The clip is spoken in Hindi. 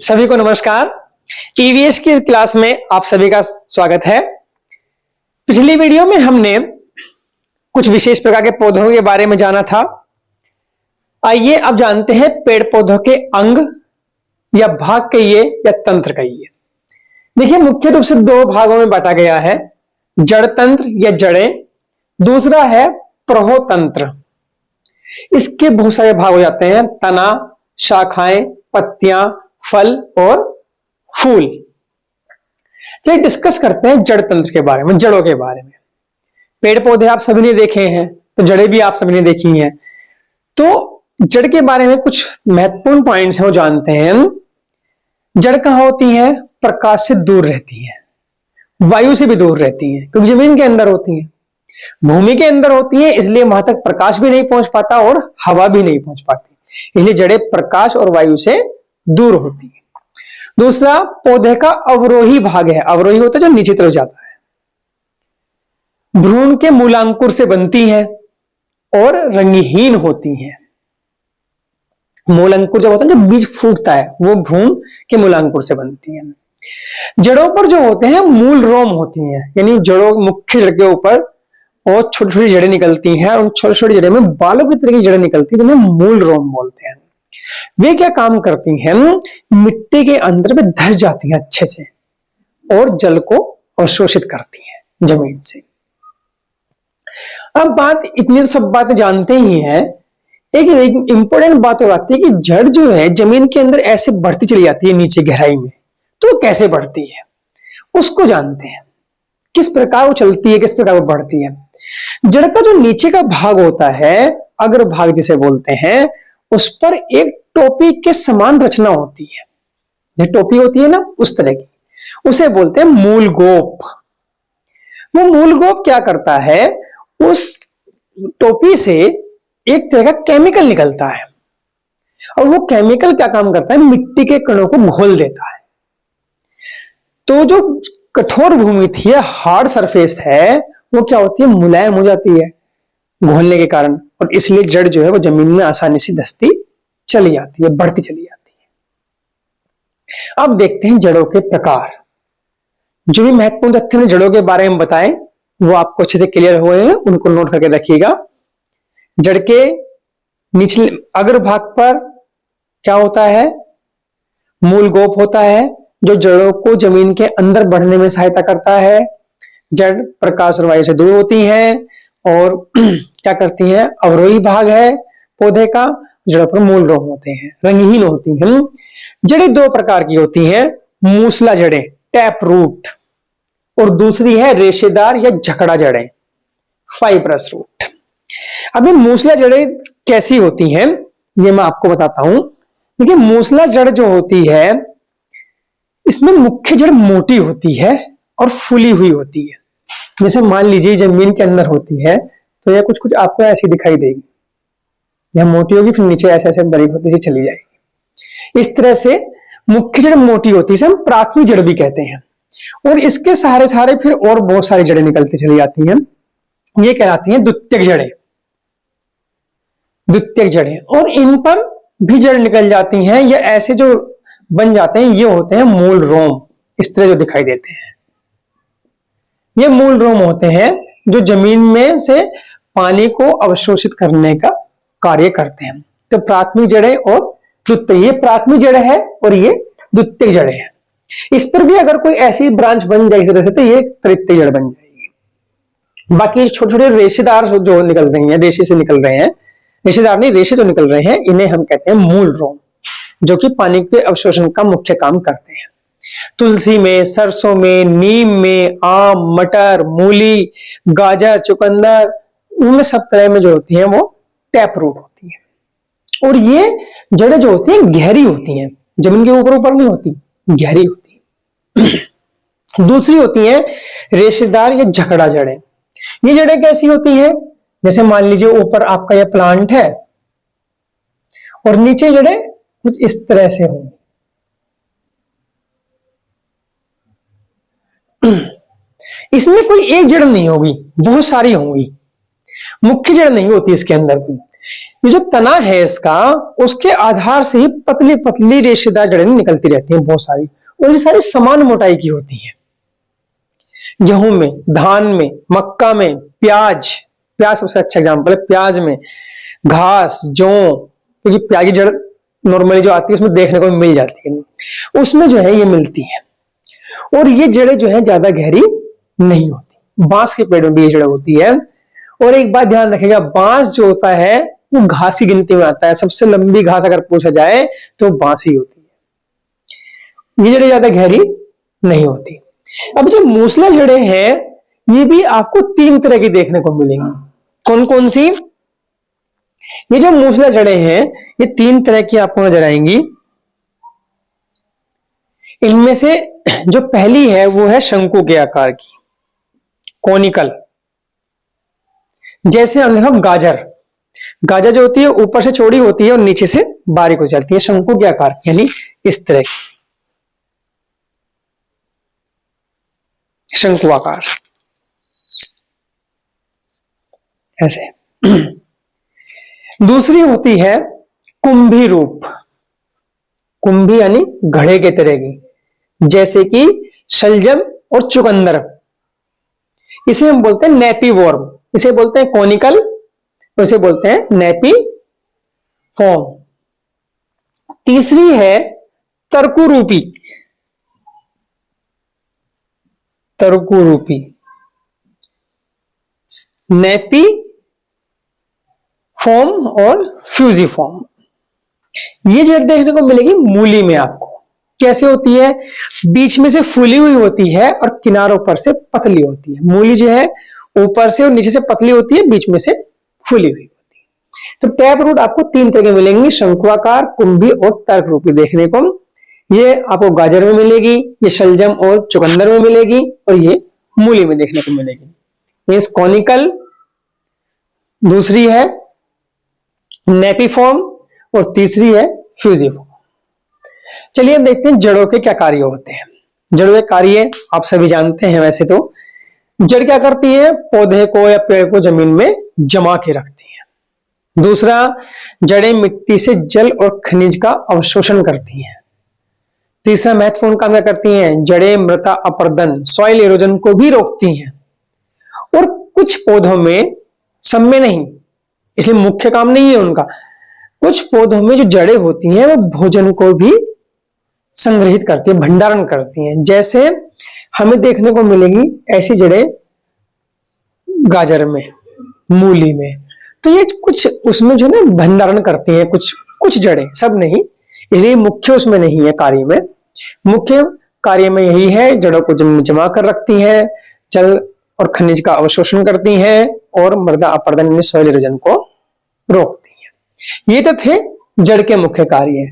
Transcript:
सभी को नमस्कार। ईवीएस की क्लास में आप सभी का स्वागत है। पिछली वीडियो में हमने कुछ विशेष प्रकार के पौधों के बारे में जाना था। आइए अब जानते हैं पेड़ पौधों के अंग या भाग कहिए या तंत्र कहिए। देखिए, मुख्य रूप से दो भागों में बांटा गया है, जड़ तंत्र या जड़ें, दूसरा है प्रहोतंत्र। इसके बहुत सारे भाग हो जाते हैं, तना, शाखाएं, पत्तियां, फल और फूल। चलिए डिस्कस करते हैं जड़ तंत्र के बारे में, जड़ों के बारे में। पेड़ पौधे आप सभी ने देखे हैं, तो जड़ें भी आप सभी ने देखी हैं। तो जड़ के बारे में कुछ महत्वपूर्ण पॉइंट्स हैं, वो जानते हैं। जड़ कहां होती है? प्रकाश से दूर रहती है, वायु से भी दूर रहती है, क्योंकि जमीन के अंदर होती है, भूमि के अंदर होती है, इसलिए वहां तक प्रकाश भी नहीं पहुंच पाता और हवा भी नहीं पहुंच पाती, इसलिए जड़ें प्रकाश और वायु से दूर होती है। दूसरा, पौधे का अवरोही भाग है। अवरोही होता है जो नीचे तरफ जाता है। भ्रूण के मूलांकुर से बनती है और रंगहीन होती है। मूलांकुर जब होता है, जब बीज फूटता है, वो भ्रूण के मूलांकुर से बनती है। जड़ों पर जो होते हैं मूल रोम होती हैं, यानी जड़ों, मुख्य जड़ के ऊपर और छोटी छोटी जड़ें निकलती हैं, और छोटी छोटी जड़ें में बालों की तरह की जड़ें निकलती हैं, जिन्हें मूल रोम बोलते हैं। वे क्या काम करती हैं? मिट्टी के अंदर में धस जाती हैं अच्छे से और जल को अवशोषित करती हैं जमीन से। अब बात, इतनी सब बातें जानते ही हैं, एक इंपॉर्टेंट बात और आती है कि जड़ जो है जमीन के अंदर ऐसे बढ़ती चली जाती है नीचे गहराई में। तो कैसे बढ़ती है उसको जानते हैं, किस प्रकार वो चलती है, किस प्रकार वो बढ़ती है। जड़ का जो नीचे का भाग होता है, अग्र भाग जिसे बोलते हैं, उस पर एक टोपी के समान रचना होती है। ये टोपी होती है ना, उस तरह की, उसे बोलते हैं मूल गोप। वो मूल गोप क्या करता है? उस टोपी से एक तरह का केमिकल निकलता है, और वो केमिकल क्या काम करता है? मिट्टी के कणों को घोल देता है। तो जो कठोर भूमि थी, हार्ड सरफेस है, वो क्या होती है? मुलायम हो जाती है घोलने के कारण, और इसलिए जड़ जो है वो जमीन में आसानी से धंसती चली जाती है, बढ़ती चली जाती है। अब देखते हैं जड़ों के प्रकार। जो भी महत्वपूर्ण तथ्य ने जड़ों के बारे में बताएं, वो आपको अच्छे से क्लियर हुए हैं, उनको नोट करके रखिएगा। जड़ के निचले अग्र भाग पर क्या होता है? मूल गोप होता है, जो जड़ों को जमीन के अंदर बढ़ने में सहायता करता है। जड़ प्रकाश और वायु से दूर होती है और क्या करती हैं? अवरोही भाग है पौधे का। जड़ पर मूल रोम होते हैं, रंगहीन होती हैं। जड़ें दो प्रकार की होती हैं, मूसला जड़ें, टैप रूट, और दूसरी है रेशेदार या झकड़ा जड़ें, फाइब्रस रूट। अभी मूसला जड़ें कैसी होती हैं ये मैं आपको बताता हूं। देखिए, मूसला जड़ जो होती है, इसमें मुख्य जड़ मोटी होती है और फूली हुई होती है। जैसे मान लीजिए जमीन के अंदर होती है, तो यह कुछ कुछ आपको ऐसी दिखाई देगी, यह मोटी होगी, फिर नीचे ऐसे ऐसे बारीक होती चली जाएगी। इस तरह से मुख्य जड़ मोटी होती है, इसे हम प्राथमिक जड़ भी कहते हैं। और इसके सहारे सहारे फिर और बहुत सारी जड़ें निकलती चली जाती हैं, ये कहलाती हैं द्वितीयक जड़ें। द्वितीयक जड़ें, और इन पर भी जड़ निकल जाती हैं, या ऐसे जो बन जाते हैं, ये होते हैं मूल रोम। इस तरह जो दिखाई देते हैं, ये मूल रोम होते हैं, जो जमीन में से पानी को अवशोषित करने का कार्य करते हैं। तो प्राथमिक जड़ें और द्वितीयक, ये प्राथमिक जड़ है और ये द्वितीयक जड़ें हैं। इस पर भी अगर कोई ऐसी ब्रांच बन जाए इस तरह से, तो ये तृतीयक जड़ बन जाएगी। बाकी छोटे छोटे रेशेदार जो निकल रही हैं, रेशे से निकल रहे हैं, रेशेदार नहीं, रेशे जो निकल रहे हैं, इन्हें हम कहते हैं मूल रोम, जो कि पानी के अवशोषण का मुख्य काम करते हैं। तुलसी में, सरसों में, नीम में, आम, मटर, मूली, गाजर, चुकंदर, उनमें सब तरह में जो होती हैं वो टैप रूट होती है। और ये जड़ें जो होती हैं गहरी होती हैं, जमीन के ऊपर ऊपर नहीं होती, गहरी होती है। दूसरी होती है रेशेदार या झकड़ा जड़ें। ये जड़ें कैसी होती हैं? जैसे मान लीजिए ऊपर आपका यह प्लांट है और नीचे जड़ें कुछ इस तरह से होंगी। इसमें कोई एक जड़ नहीं होगी, बहुत सारी होंगी, मुख्य जड़ नहीं होती इसके अंदर भी। ये जो तना है इसका, उसके आधार से ही पतली पतली रेशेदार जड़ें निकलती रहती हैं बहुत सारी, और ये सारी समान मोटाई की होती हैं। गेहूं में, धान में, मक्का में, प्याज, प्याज सबसे अच्छा एग्जाम्पल है, प्याज में, घास, जौ, क्योंकि प्याज की जड़ नॉर्मली जो आती है उसमें देखने को मिल जाती है, उसमें जो है ये मिलती है। और ये जड़ें जो है ज्यादा गहरी नहीं होती। बांस के पेड़ में भी ये जड़ होती है। और एक बात ध्यान रखिएगा, बांस जो होता है वो घास की गिनती में आता है। सबसे लंबी घास अगर पूछा जाए तो बांस ही होती है। ये जड़ें ज्यादा गहरी नहीं होती। अब जो मूसला जड़ें हैं, ये भी आपको 3 तरह की देखने को मिलेंगी। कौन कौन सी? ये जो मूसला जड़ें हैं, ये 3 तरह की आपको नजर आएंगी। इनमें से जो पहली है वो है शंकु के आकार की, कोनिकल। जैसे हम देखा गाजर, गाजर जो होती है ऊपर से चौड़ी होती है और नीचे से बारीक हो जाती है, शंकु के आकार की, यानी इस तरह की शंकु आकार, ऐसे। दूसरी होती है कुंभी रूप, कुंभी यानी घड़े के तरह की, जैसे कि शलजम और चुकंदर। इसे हम बोलते हैं नेपी वॉर्म, इसे बोलते हैं कोनिकल, और इसे बोलते हैं नेपी फॉर्म। तीसरी है तरकुरूपी, तरकुरूपी, नेपी फॉर्म और फ्यूजिफॉर्म। ये जड़ देखने को मिलेगी मूली में आपको। कैसे होती है? बीच में से फूली हुई होती है और किनारों पर से पतली होती है। मूली जो है ऊपर से और नीचे से पतली होती है, बीच में से फूली हुई होती है। तो टैप रूट आपको 3 तरह के मिलेंगे, शंकुआकार, कुंभी और तर्क रूपी देखने को। ये आपको गाजर में मिलेगी, ये शलजम और चुकंदर में मिलेगी, और ये मूली में देखने को मिलेगी। मीन्स कॉनिकल, दूसरी है नेपीफॉर्म, और तीसरी है फ्यूजिफॉर्म। चलिए अब देखते हैं जड़ों के क्या कार्य होते हैं। जड़ों के कार्य आप सभी जानते हैं। वैसे तो जड़ क्या करती है? पौधे को या पेड़ को जमीन में जमा के रखती है। दूसरा, जड़ें मिट्टी से जल और खनिज का अवशोषण करती हैं। तीसरा महत्वपूर्ण काम क्या करती हैं? जड़ें मृदा अपरदन, सॉइल इरोजन को भी रोकती हैं। और कुछ पौधों में, सब में नहीं, इसलिए मुख्य काम नहीं है उनका, कुछ पौधों में जो जड़ें होती हैं वो भोजन को भी संग्रहित करती है, भंडारण करती हैं। जैसे हमें देखने को मिलेंगी ऐसी जड़ें गाजर में, मूली में। तो ये कुछ उसमें जो है ना भंडारण करती हैं, कुछ कुछ जड़ें, सब नहीं, इसलिए मुख्य उसमें नहीं है कार्य में। मुख्य कार्य में यही है, जड़ों को जमा कर रखती हैं, जल और खनिज का अवशोषण करती हैं, और मृदा अपरदन में सॉइल इरोजन को रोकती हैं। ये तो थे जड़ के मुख्य कार्य।